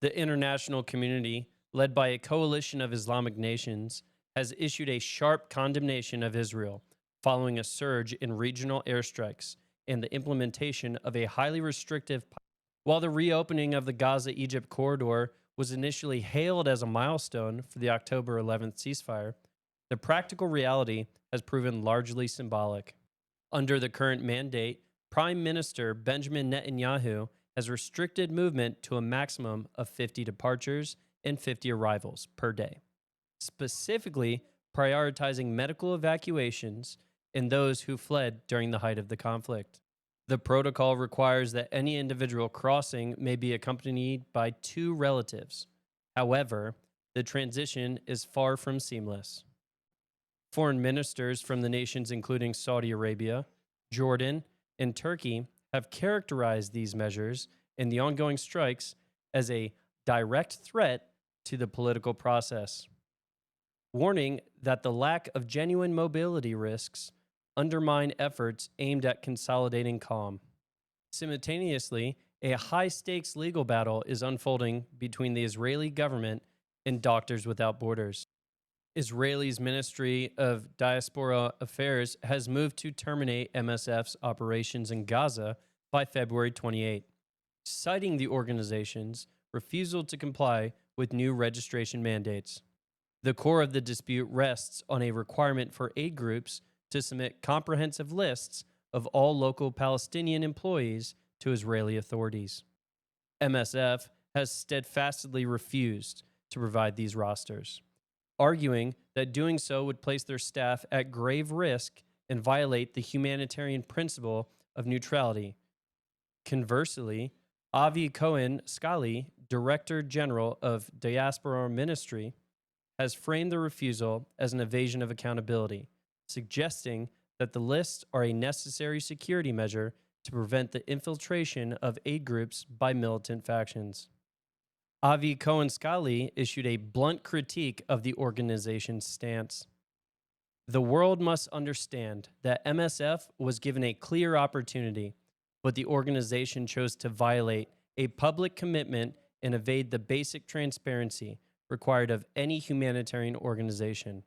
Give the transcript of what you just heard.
The international community, led by a coalition of Islamic nations, has issued a sharp condemnation of Israel following a surge in regional airstrikes and the implementation of a highly restrictive. While the reopening of the Gaza-Egypt corridor was initially hailed as a milestone for the October 11th ceasefire, the practical reality has proven largely symbolic. Under the current mandate, Prime Minister Benjamin Netanyahu has restricted movement to a maximum of 50 departures and 50 arrivals per day, specifically prioritizing medical evacuations and those who fled during the height of the conflict. The protocol requires that any individual crossing may be accompanied by two relatives. However, the transition is far from seamless. Foreign ministers from the nations including Saudi Arabia, Jordan, and Turkey have characterized these measures and the ongoing strikes as a direct threat to the political process, warning that the lack of genuine mobility risks undermine efforts aimed at consolidating calm. Simultaneously, a high stakes legal battle is unfolding between the Israeli government and Doctors Without Borders. Israel's Ministry of Diaspora Affairs has moved to terminate MSF's operations in Gaza by February 28, citing the organization's refusal to comply with new registration mandates. The core of the dispute rests on a requirement for aid groups to submit comprehensive lists of all local Palestinian employees to Israeli authorities. MSF has steadfastly refused to provide these rosters, arguing that doing so would place their staff at grave risk and violate the humanitarian principle of neutrality. Conversely, Avi Cohen Scali, Director General of Diaspora Ministry, has framed the refusal as an evasion of accountability, suggesting that the lists are a necessary security measure to prevent the infiltration of aid groups by militant factions. Avi Cohen Scali issued a blunt critique of the organization's stance. The world must understand that MSF was given a clear opportunity, but the organization chose to violate a public commitment and evade the basic transparency required of any humanitarian organization.